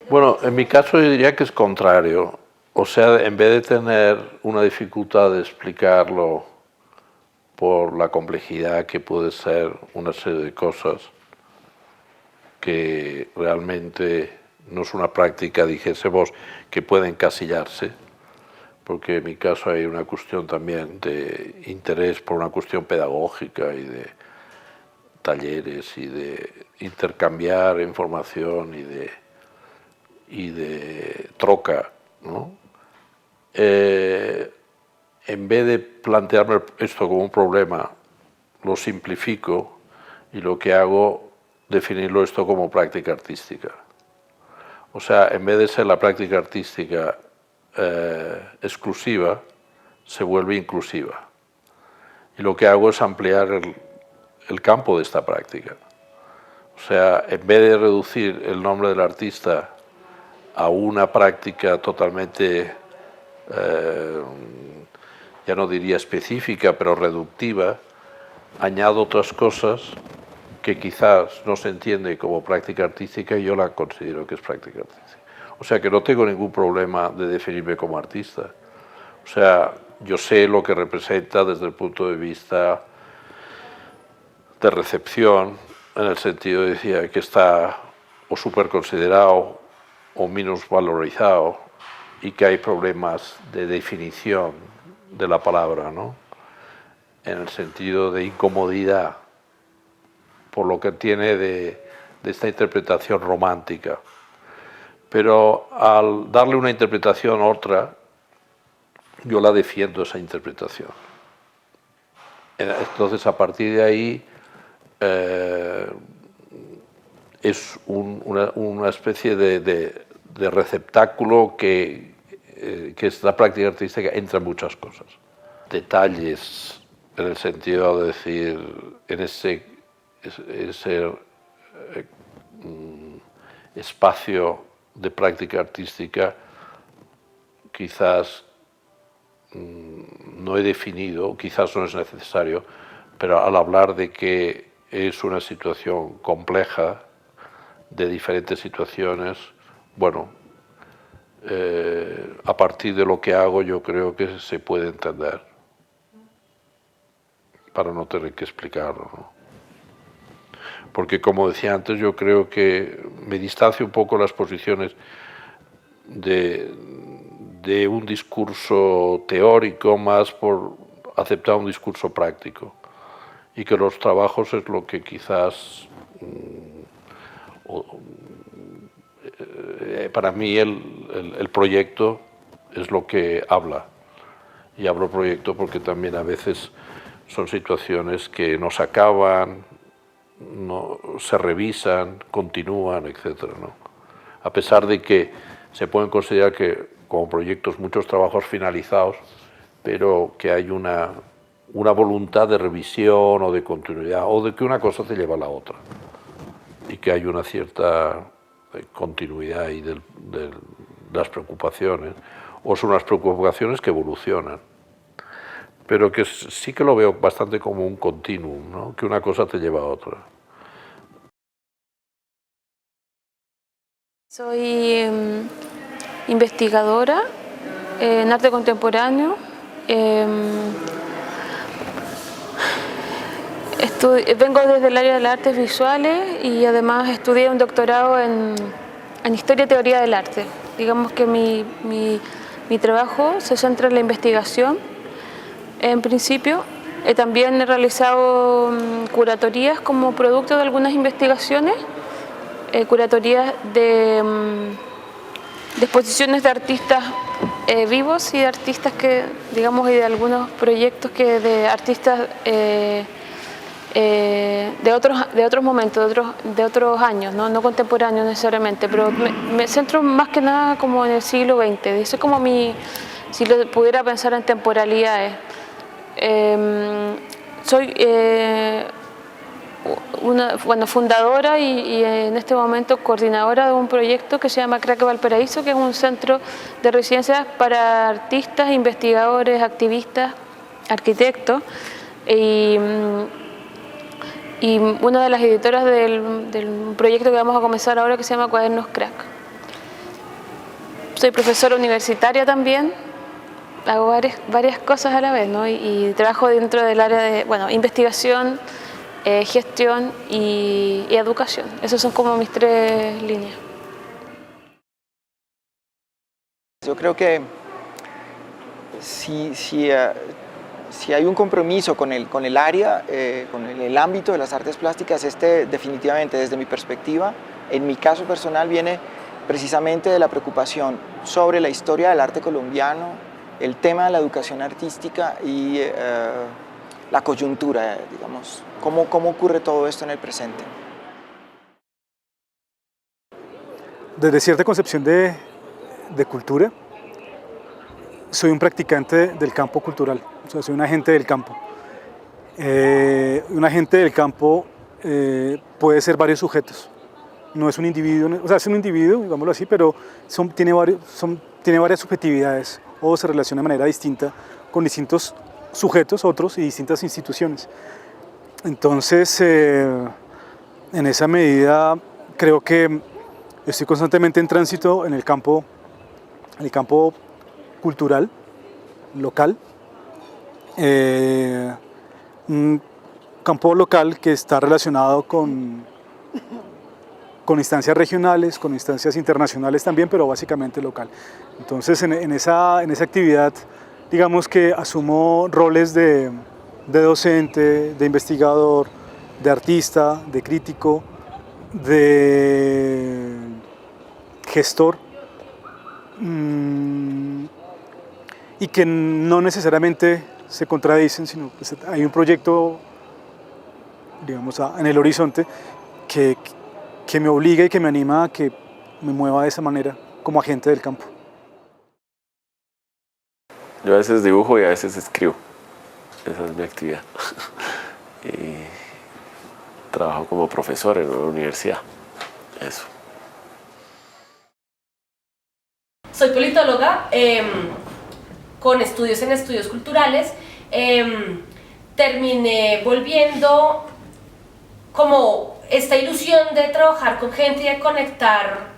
Bueno, en mi caso yo diría que es contrario. O sea, en vez de tener una dificultad de explicarlo por la complejidad que puede ser una serie de cosas que realmente no es una práctica, dijésemos, que puede encasillarse, porque en mi caso hay una cuestión también de interés por una cuestión pedagógica y de talleres y de intercambiar información y de troca, ¿no? En vez de plantearme esto como un problema, lo simplifico y lo que hago, definirlo esto como práctica artística. O sea, en vez de ser la práctica artística exclusiva, se vuelve inclusiva. Y lo que hago es ampliar el campo de esta práctica. O sea, en vez de reducir el nombre del artista a una práctica totalmente, ya no diría específica, pero reductiva, añado otras cosas que quizás no se entiende como práctica artística y yo la considero que es práctica artística. O sea que no tengo ningún problema de definirme como artista. O sea, yo sé lo que representa desde el punto de vista de recepción, en el sentido, decía, que está o súper considerado o menos valorizado y que hay problemas de definición de la palabra, ¿no? En el sentido de incomodidad, por lo que tiene de esta interpretación romántica. Pero al darle una interpretación a otra, yo la defiendo esa interpretación. Entonces, a partir de ahí, es una especie de receptáculo que es la práctica artística entre muchas cosas. Detalles, en el sentido de decir, en ese espacio de práctica artística, quizás no he definido, quizás no es necesario, pero al hablar de que es una situación compleja, de diferentes situaciones, bueno, a partir de lo que hago yo creo que se puede entender, para no tener que explicarlo, ¿no? Porque como decía antes, yo creo que me distancio un poco las posiciones de un discurso teórico más por aceptar un discurso práctico y que los trabajos es lo que quizás para mí el proyecto es lo que habla, y hablo proyecto porque también a veces son situaciones que no se acaban, no se revisan, continúan, etcétera, ¿no? A pesar de que se pueden considerar que como proyectos muchos trabajos finalizados, pero que hay una voluntad de revisión o de continuidad, o de que una cosa te lleva a la otra, y que hay una cierta continuidad ahí de las preocupaciones, o son unas preocupaciones que evolucionan, pero que sí que lo veo bastante como un continuum, ¿no? Que una cosa te lleva a otra. Soy investigadora en arte contemporáneo. Vengo desde el área de las artes visuales y además estudié un doctorado en historia y teoría del arte. Digamos que mi trabajo se centra en la investigación, en principio. También he realizado curatorías como producto de algunas investigaciones, curatorías de exposiciones de artistas vivos y de artistas que, digamos, y de algunos proyectos que de artistas de otros momentos, de otros años, no contemporáneos necesariamente, pero me centro más que nada como en el siglo XX. Eso es como si lo pudiera pensar en temporalidades. Soy fundadora y en este momento coordinadora de un proyecto que se llama Crack Valparaíso, que es un centro de residencias para artistas, investigadores, activistas, arquitectos, y una de las editoras del proyecto que vamos a comenzar ahora, que se llama Cuadernos Crack. soy profesora universitaria también, hago varias cosas a la vez, ¿no? Y trabajo dentro del área de, bueno, investigación, gestión y educación. Esas son como mis 3 líneas. Yo creo que si hay un compromiso con el área, con el ámbito de las artes plásticas, definitivamente desde mi perspectiva, en mi caso personal, viene precisamente de la preocupación sobre la historia del arte colombiano, el tema de la educación artística y la coyuntura, digamos, cómo ocurre todo esto en el presente. Desde cierta concepción de cultura, soy un practicante del campo cultural, o sea, soy un agente del campo. Un agente del campo puede ser varios sujetos, no es un individuo, o sea, es un individuo, digámoslo así, pero tiene varias subjetividades o se relaciona de manera distinta con distintos sujetos, otros y distintas instituciones. Entonces, en esa medida, creo que estoy constantemente en tránsito en el campo cultural, local, un campo local que está relacionado con instancias regionales, con instancias internacionales también, pero básicamente local. Entonces, en esa actividad, digamos que asumo roles de docente, de investigador, de artista, de crítico, de gestor, y que no necesariamente se contradicen, sino pues hay un proyecto, digamos, en el horizonte que me obliga y que me anima a que me mueva de esa manera como agente del campo. Yo a veces dibujo y a veces escribo, esa es mi actividad. Y trabajo como profesor en una universidad, eso. Soy politóloga, con estudios en estudios culturales. Terminé volviendo como esta ilusión de trabajar con gente y de conectar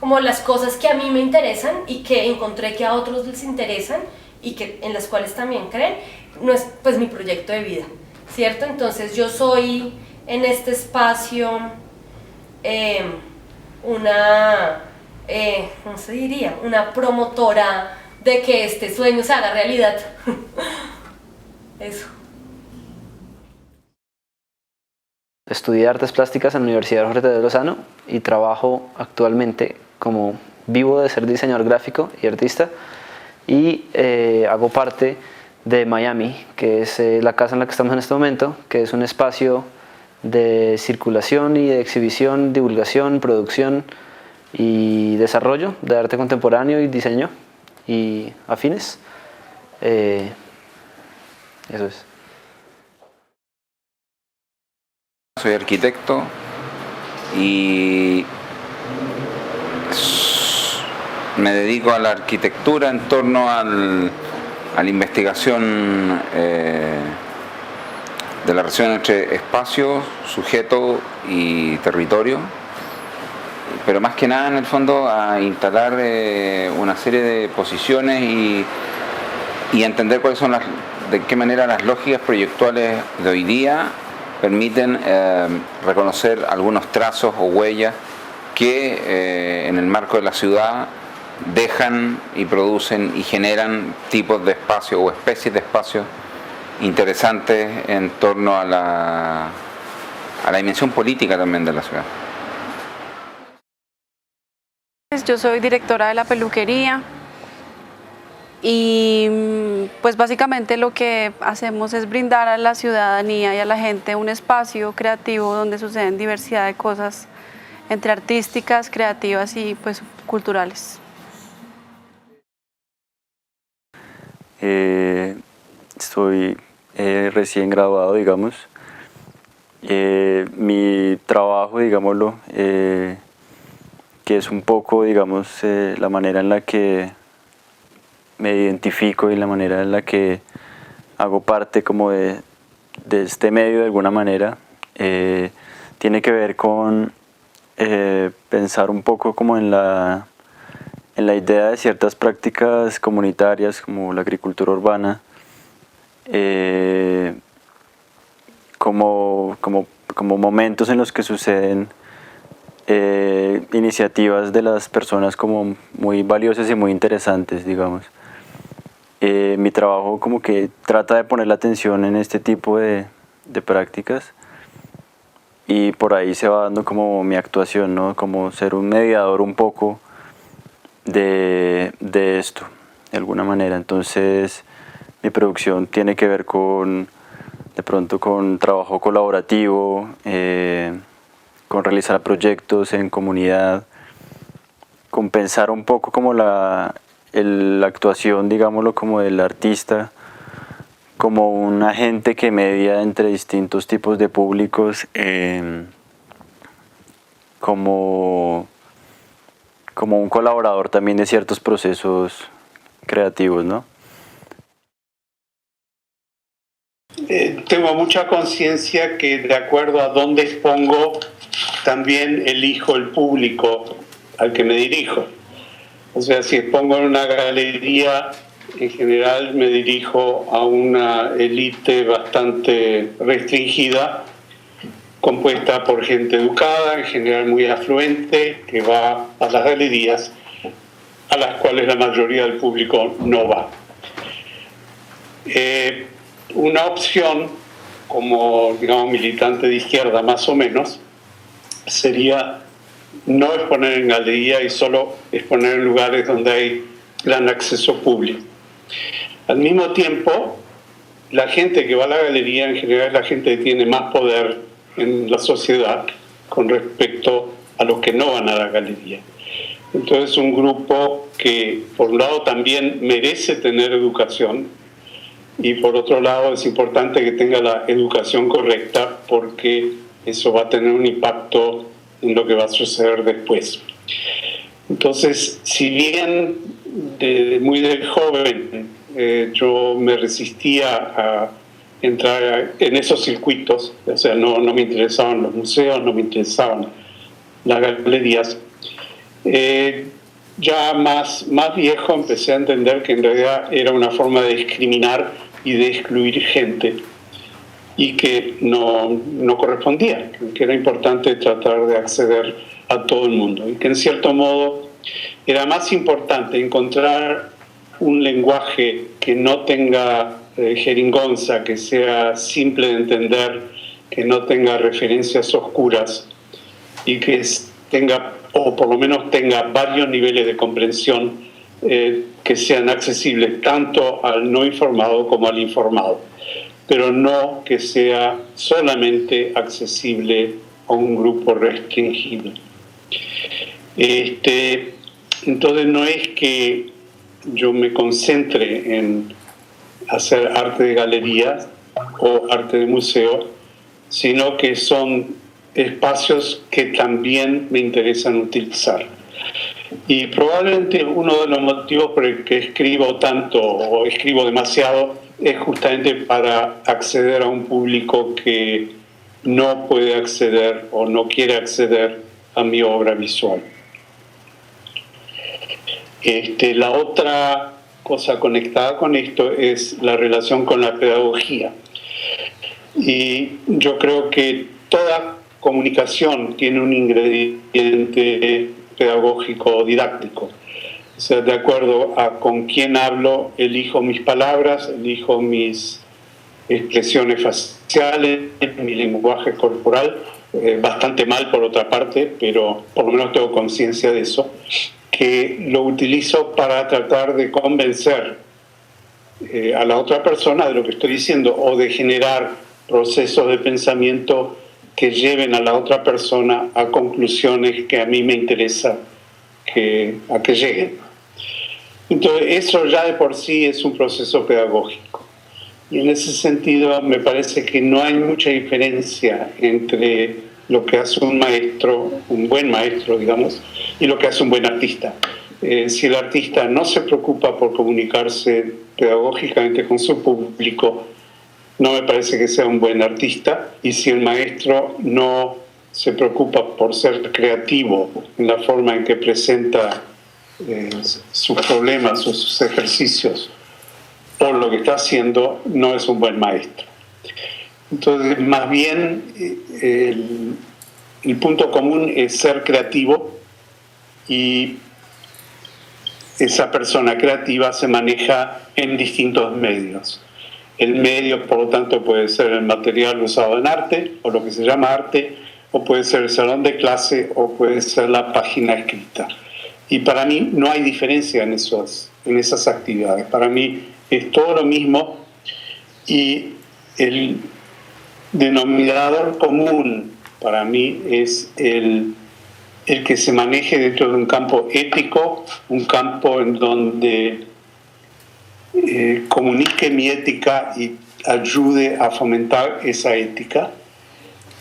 como las cosas que a mí me interesan y que encontré que a otros les interesan y que en las cuales también creen, no es pues mi proyecto de vida, ¿cierto? Entonces yo soy en este espacio ¿cómo se diría? Una promotora de que este sueño se haga realidad. Eso. Estudié artes plásticas en la Universidad Jorge de Lozano y trabajo actualmente como vivo de ser diseñador gráfico y artista y hago parte de Miami, que es la casa en la que estamos en este momento, que es un espacio de circulación y de exhibición, divulgación, producción y desarrollo de arte contemporáneo y diseño y afines. Eso es. Soy arquitecto y me dedico a la arquitectura en torno a la investigación de la relación entre espacio, sujeto y territorio, pero más que nada en el fondo a instalar una serie de posiciones y entender cuáles son de qué manera las lógicas proyectuales de hoy día permiten reconocer algunos trazos o huellas que en el marco de la ciudad dejan y producen y generan tipos de espacios o especies de espacios interesantes en torno a la dimensión política también de la ciudad. Yo soy directora de la peluquería y pues básicamente lo que hacemos es brindar a la ciudadanía y a la gente un espacio creativo donde suceden diversidad de cosas entre artísticas, creativas y pues culturales. Estoy recién graduado, digamos. Mi trabajo, digámoslo, que es un poco, digamos, la manera en la que me identifico y la manera en la que hago parte como de este medio de alguna manera, tiene que ver con pensar un poco como en en la idea de ciertas prácticas comunitarias como la agricultura urbana, como momentos en los que suceden iniciativas de las personas como muy valiosas y muy interesantes, digamos. Mi trabajo como que trata de poner la atención en este tipo de prácticas y por ahí se va dando como mi actuación, ¿no? Como ser un mediador un poco de esto, de alguna manera. Entonces mi producción tiene que ver de pronto con trabajo colaborativo, con realizar proyectos en comunidad, con pensar un poco como la actuación, digámoslo, como del artista, como un agente que media entre distintos tipos de públicos, como un colaborador también de ciertos procesos creativos, ¿no? Tengo mucha conciencia que de acuerdo a dónde expongo, también elijo el público al que me dirijo. O sea, si expongo en una galería, en general me dirijo a una élite bastante restringida, compuesta por gente educada, en general muy afluente, que va a las galerías, a las cuales la mayoría del público no va. Una opción, como digamos militante de izquierda más o menos, sería no exponer en galería y solo exponer en lugares donde hay gran acceso público. Al mismo tiempo, la gente que va a la galería en general es la gente que tiene más poder en la sociedad con respecto a los que no van a la galería. Entonces, un grupo que por un lado también merece tener educación y por otro lado es importante que tenga la educación correcta porque eso va a tener un impacto en lo que va a suceder después. Entonces, si bien muy de joven yo me resistía a entrar en esos circuitos, o sea, no me interesaban los museos, no me interesaban las galerías, ya más viejo empecé a entender que en realidad era una forma de discriminar y de excluir gente y que no correspondía, que era importante tratar de acceder a todo el mundo y que en cierto modo era más importante encontrar un lenguaje que no tenga jeringonza, que sea simple de entender, que no tenga referencias oscuras y que tenga, o por lo menos tenga varios niveles de comprensión que sean accesibles tanto al no informado como al informado, pero no que sea solamente accesible a un grupo restringido. Entonces no es que yo me concentre en hacer arte de galerías o arte de museo, sino que son espacios que también me interesan utilizar. Y probablemente uno de los motivos por el que escribo tanto o escribo demasiado es justamente para acceder a un público que no puede acceder o no quiere acceder a mi obra visual. La otra cosa conectada con esto es la relación con la pedagogía. Y yo creo que toda comunicación tiene un ingrediente pedagógico o didáctico. O sea, de acuerdo a con quién hablo, elijo mis palabras, elijo mis expresiones faciales, mi lenguaje corporal, bastante mal por otra parte, pero por lo menos tengo conciencia de eso, que lo utilizo para tratar de convencer a la otra persona de lo que estoy diciendo o de generar procesos de pensamiento que lleven a la otra persona a conclusiones que a mí me interesa a que lleguen. Entonces, eso ya de por sí es un proceso pedagógico. Y en ese sentido me parece que no hay mucha diferencia entre lo que hace un maestro, un buen maestro, digamos, y lo que hace un buen artista. Si el artista no se preocupa por comunicarse pedagógicamente con su público, no me parece que sea un buen artista. Y si el maestro no se preocupa por ser creativo en la forma en que presenta sus problemas o sus ejercicios por lo que está haciendo, no es un buen maestro. Entonces, más bien, el punto común es ser creativo, y esa persona creativa se maneja en distintos medios. El medio, por lo tanto, puede ser el material usado en arte, o lo que se llama arte, o puede ser el salón de clase, o puede ser la página escrita. Y para mí no hay diferencia en esas actividades. Para mí es todo lo mismo, y el denominador común para mí es el que se maneje dentro de un campo ético, un campo en donde comunique mi ética y ayude a fomentar esa ética.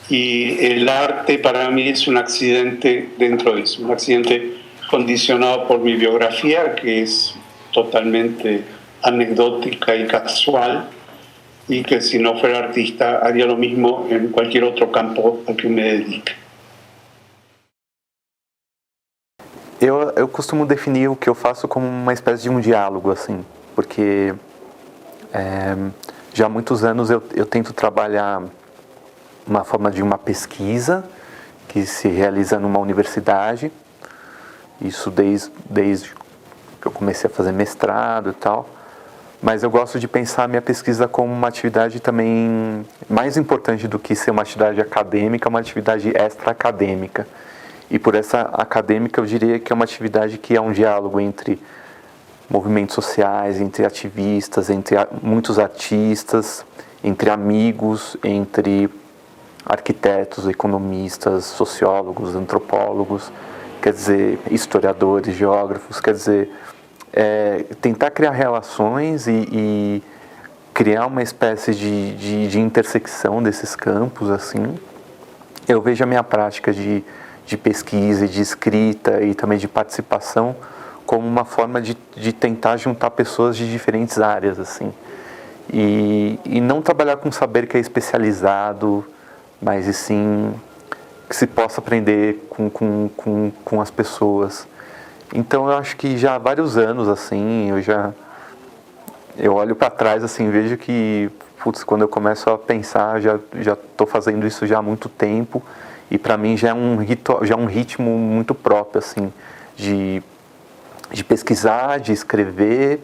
Y el arte para mí es un accidente dentro de eso, un accidente condicionado por mi biografía, que es totalmente anecdótica y casual, y que si no fuera artista haría lo mismo en cualquier otro campo al que me dedique. Eu costumo definir o que eu faço como uma espécie de um diálogo, assim, porque já há muitos anos eu tento trabalhar uma forma de uma pesquisa que se realiza numa universidade, isso desde que eu comecei a fazer mestrado e tal, mas eu gosto de pensar a minha pesquisa como uma atividade também mais importante do que ser uma atividade acadêmica, uma atividade extra-acadêmica. E por essa acadêmica eu diria que é uma atividade que é um diálogo entre movimentos sociais, entre ativistas, entre muitos artistas, entre amigos, entre arquitetos, economistas, sociólogos, antropólogos, quer dizer, historiadores, geógrafos, quer dizer, tentar criar relações e criar uma espécie de intersecção desses campos, assim. Eu vejo a minha prática de pesquisa, de escrita e também de participação como uma forma de tentar juntar pessoas de diferentes áreas, assim. E não trabalhar com saber que é especializado, mas e sim que se possa aprender com as pessoas. Então eu acho que já há vários anos, assim, eu olho para trás, assim, vejo que, putz, quando eu começo a pensar, já estou fazendo isso já há muito tempo, e para mim já é um ritmo muito próprio, assim, de pesquisar, de escrever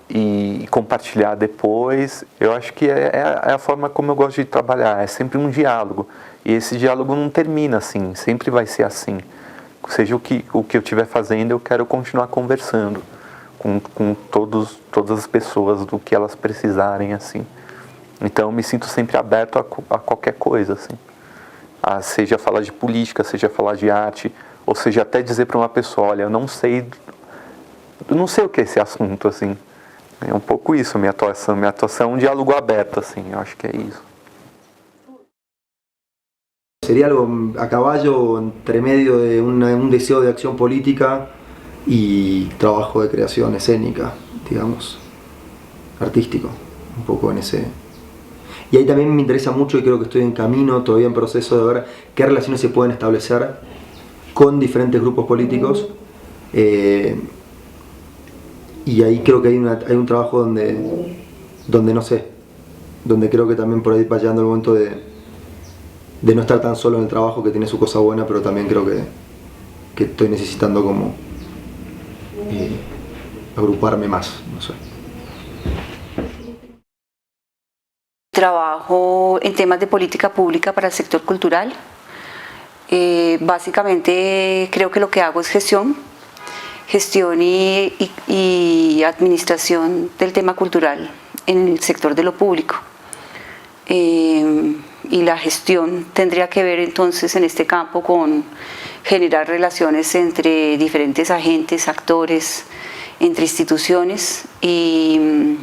e compartilhar depois. Eu acho que é a forma como eu gosto de trabalhar, é sempre um diálogo, e esse diálogo não termina assim, sempre vai ser assim. Seja o que eu estiver fazendo, eu quero continuar conversando com todas as pessoas do que elas precisarem, assim. Então eu me sinto sempre aberto a qualquer coisa, assim. Seja falar de política, seja falar de arte, ou seja até dizer para uma pessoa, olha, eu não sei o que é esse assunto, assim. É um pouco isso, minha atuação é um diálogo aberto, assim, eu acho que é isso. Sería algo a caballo entre medio de un deseo de acción política y trabajo de creación escénica, digamos, artístico, un poco en ese. Y ahí también me interesa mucho, y creo que estoy en camino, todavía en proceso de ver qué relaciones se pueden establecer con diferentes grupos políticos, y ahí creo que hay un trabajo donde no sé, donde creo que también por ahí va llegando el momento de no estar tan solo en el trabajo, que tiene su cosa buena, pero también creo que estoy necesitando como agruparme más, no sé. Trabajo en temas de política pública para el sector cultural. Básicamente creo que lo que hago es gestión y administración del tema cultural en el sector de lo público. Y la gestión tendría que ver entonces en este campo con generar relaciones entre diferentes agentes, actores, entre instituciones y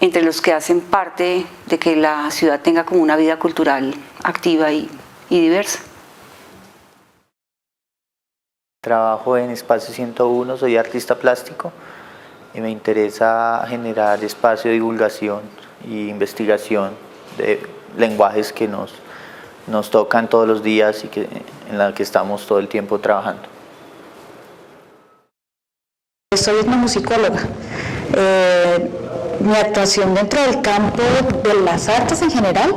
entre los que hacen parte de que la ciudad tenga como una vida cultural activa y diversa. Trabajo en Espacio 101, soy artista plástico y me interesa generar espacio de divulgación e investigación de lenguajes que nos tocan todos los días y en la que estamos todo el tiempo trabajando. Soy etnomusicóloga. Mi actuación dentro del campo de las artes en general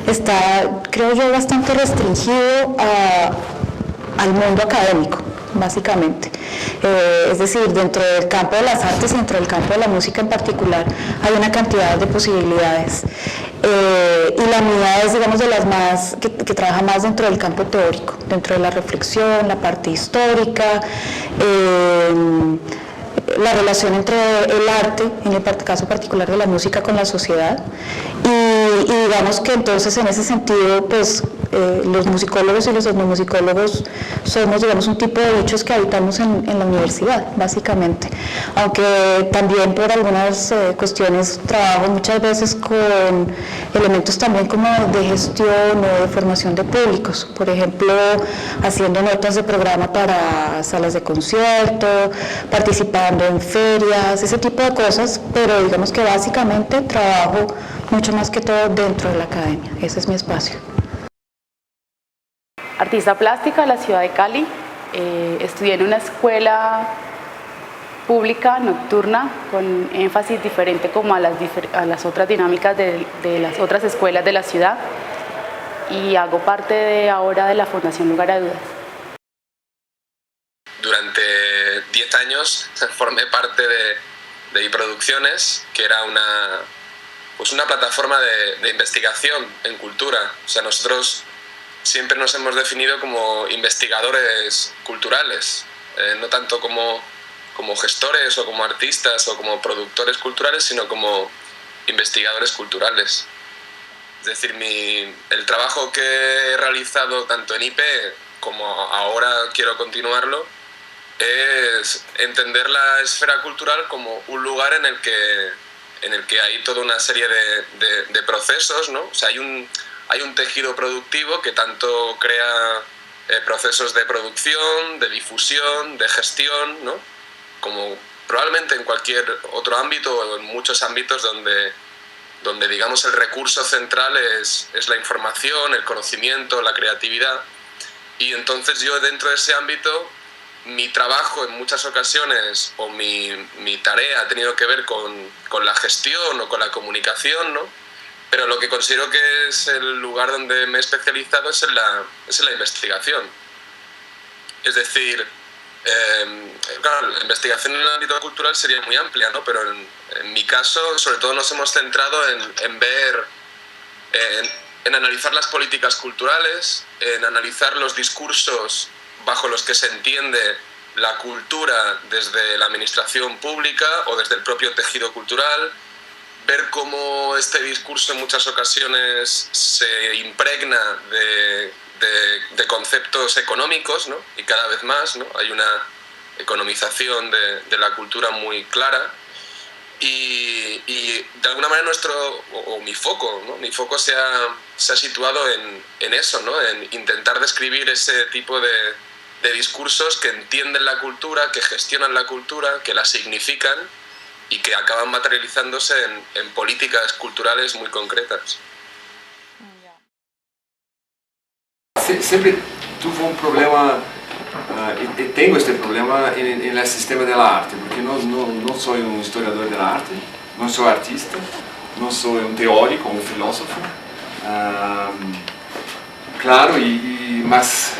está, creo yo, bastante restringido al mundo académico, básicamente. Es decir, dentro del campo de las artes y dentro del campo de la música en particular hay una cantidad de posibilidades. Y la mía es, digamos, de las más que trabaja más dentro del campo teórico, dentro de la reflexión, la parte histórica, la relación entre el arte, en el caso particular de la música, con la sociedad, y digamos que entonces en ese sentido, pues los musicólogos y los etnomusicólogos somos, digamos, un tipo de bichos que habitamos en la universidad, básicamente, aunque también por algunas cuestiones trabajo muchas veces con elementos también como de gestión o de formación de públicos, por ejemplo, haciendo notas de programa para salas de concierto, participando en ferias, ese tipo de cosas, pero digamos que básicamente trabajo mucho más que todo dentro de la academia, ese es mi espacio. Artista plástica de la ciudad de Cali, estudié en una escuela pública nocturna con énfasis diferente como a las otras dinámicas de las otras escuelas de la ciudad, y hago parte ahora de la Fundación Lugar a Dudas. Durante 10 años formé parte de iProducciones, que era una plataforma de investigación en cultura. O sea, nosotros siempre nos hemos definido como investigadores culturales, no tanto como gestores o como artistas o como productores culturales, sino como investigadores culturales. Es decir, el trabajo que he realizado tanto en IP como ahora quiero continuarlo es entender la esfera cultural como un lugar en el que hay toda una serie de procesos, ¿no? O sea, hay un tejido productivo que tanto crea procesos de producción, de difusión, de gestión, ¿no? Como probablemente en cualquier otro ámbito o en muchos ámbitos donde digamos el recurso central es la información, el conocimiento, la creatividad. Y entonces yo dentro de ese ámbito, mi trabajo en muchas ocasiones o mi tarea ha tenido que ver con la gestión o con la comunicación, ¿no? Pero lo que considero que es el lugar donde me he especializado es en la investigación. Es decir, claro, la investigación en el ámbito cultural sería muy amplia, ¿no? Pero en mi caso, sobre todo nos hemos centrado en ver, en analizar las políticas culturales, en analizar los discursos bajo los que se entiende la cultura desde la administración pública o desde el propio tejido cultural, ver cómo este discurso en muchas ocasiones se impregna de conceptos económicos, ¿no? Y cada vez más, ¿no? Hay una economización de la cultura muy clara y de alguna manera mi foco, ¿no? Mi foco se ha situado en eso, ¿no? En intentar describir ese tipo de discursos que entienden la cultura, que gestionan la cultura, que la significan y que acaban materializándose en políticas culturales muy concretas. Siempre tuve un problema, y tengo este problema en el sistema de la arte, porque no soy un historiador de la arte, no soy artista, no soy un teórico, un filósofo. Claro, más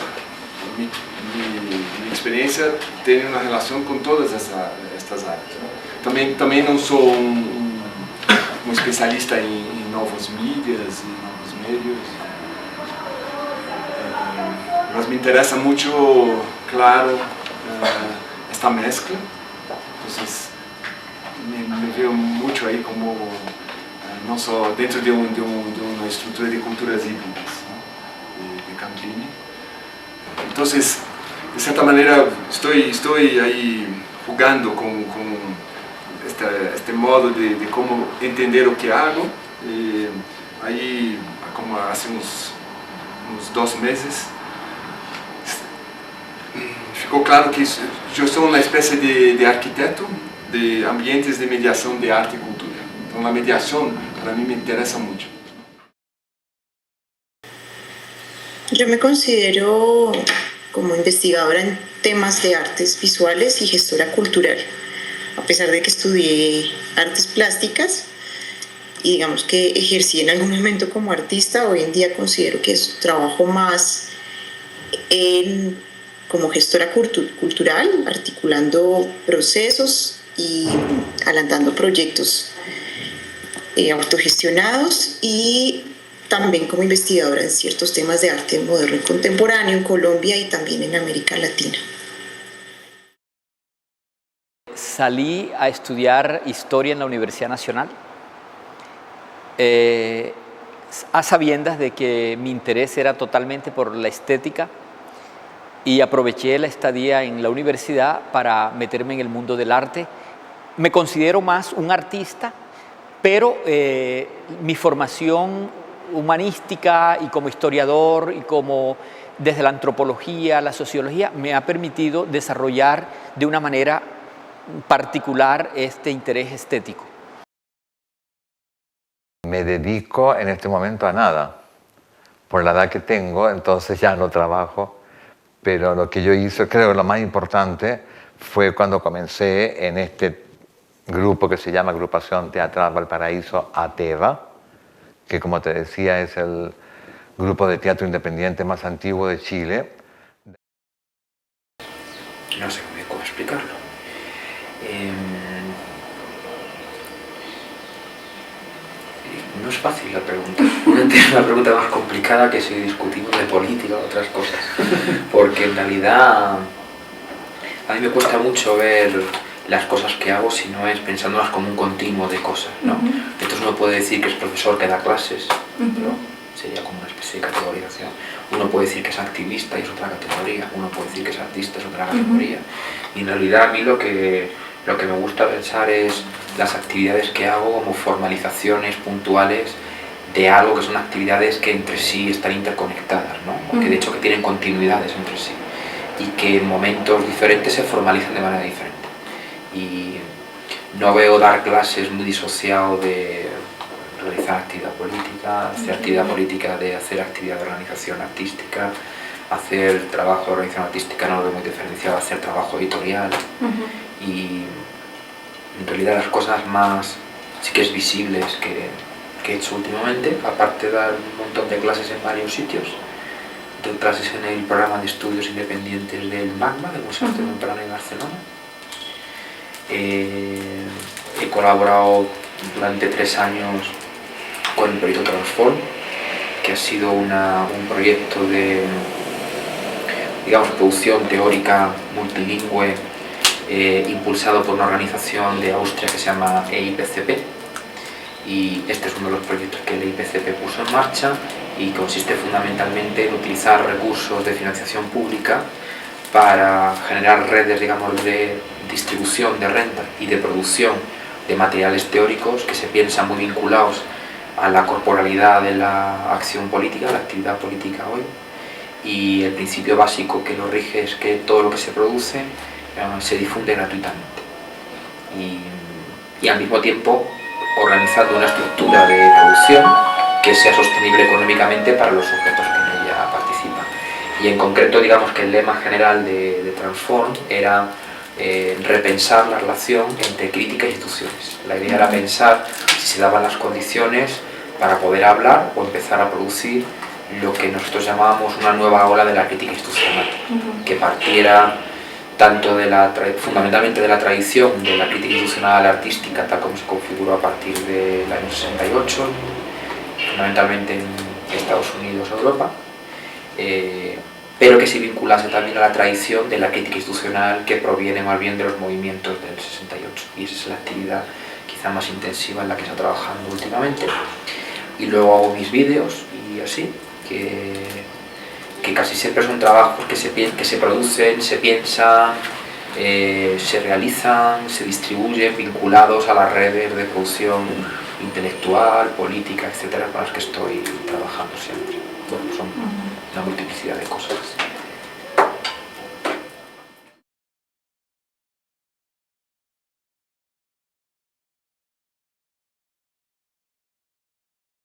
mi experiencia tiene una relación con todas estas áreas, ¿no? También no soy un especialista en nuevos medios y nuevos medios. Mas me interesa mucho, claro, esta mezcla. Entonces, me veo mucho ahí como, no solo dentro de una estructura de culturas híbridas, ¿no? de Campini. Entonces, de cierta manera, estoy ahí jugando con este modo de cómo entender lo que hago. Ahí, como hace unos 2 meses, ficou claro que eu sou uma espécie de arquiteto de ambientes de mediação de arte e cultura. Então, a mediação, para mí, me interesa mucho. Yo me considero como investigadora en temas de artes visuales y gestora cultural. a pesar de que estudié artes plásticas y digamos que ejercí en algún momento como artista, hoy en día considero que trabajo más como gestora cultural, articulando procesos y adelantando proyectos autogestionados, y también como investigadora en ciertos temas de arte moderno y contemporáneo en Colombia y también en América Latina. Salí a estudiar historia en la Universidad Nacional, a sabiendas de que mi interés era totalmente por la estética, y aproveché la estadía en la universidad para meterme en el mundo del arte. Me considero más un artista, pero mi formación humanística y como historiador y como desde la antropología, la sociología, me ha permitido desarrollar de una manera particular este interés estético. Me dedico en este momento a nada. Por la edad que tengo, entonces ya no trabajo, pero lo que yo hice, creo que lo más importante fue cuando comencé en este grupo que se llama Agrupación Teatral Valparaíso ATEVA, que como te decía es el grupo de teatro independiente más antiguo de Chile. No sé cómo explicarlo. No es fácil la pregunta. Es una pregunta más complicada que si discutimos de política o otras cosas. Porque en realidad a mí me cuesta mucho ver las cosas que hago si no es pensándolas como un continuo de cosas, ¿no? Entonces uno puede decir que es profesor que da clases, ¿no? Sería como una especie de categorización. Uno puede decir que es activista y es otra categoría. Uno puede decir que es artista, es otra categoría. Y en realidad a mí lo que me gusta pensar es las actividades que hago como formalizaciones puntuales de algo que son actividades que entre sí están interconectadas, ¿no? O que de hecho que tienen continuidades entre sí y que en momentos diferentes se formalizan de manera diferente. Y no veo dar clases muy disociado de realizar actividad política, hacer actividad política de hacer actividad de organización artística, hacer trabajo de organización artística no lo veo muy diferenciado, hacer trabajo editorial. Y en realidad las cosas más sí que es visibles que he hecho últimamente, aparte de dar un montón de clases en varios sitios, doy clases en el programa de estudios independientes del MACBA, del Museo Contemporáneo de Barcelona. He colaborado durante 3 años con el proyecto Transform, que ha sido un proyecto de, digamos, producción teórica multilingüe impulsado por una organización de Austria que se llama EIPCP, y este es uno de los proyectos que el EIPCP puso en marcha y consiste fundamentalmente en utilizar recursos de financiación pública para generar redes, digamos, de distribución de renta y de producción de materiales teóricos que se piensan muy vinculados a la corporalidad de la acción política, de la actividad política hoy, y el principio básico que lo rige es que todo lo que se produce se difunde gratuitamente y al mismo tiempo organizando una estructura de producción que sea sostenible económicamente para los sujetos que en ella participan. Y en concreto, digamos que el lema general de Transform era repensar la relación entre crítica e instituciones. La idea era pensar si se daban las condiciones para poder hablar o empezar a producir lo que nosotros llamábamos una nueva ola de la crítica institucional, que partiera tanto fundamentalmente de la tradición de la crítica institucional artística tal como se configuró a partir del año 68, fundamentalmente en Estados Unidos o Europa, pero que se vinculase también a la tradición de la crítica institucional que proviene más bien de los movimientos del 68, y esa es la actividad quizá más intensiva en la que está trabajando últimamente. Y luego hago mis vídeos y así, que casi siempre son trabajos que se producen, se piensan, se realizan, se distribuyen vinculados a las redes de producción intelectual, política, etcétera, con las que estoy trabajando siempre. Bueno, son una multiplicidad de cosas.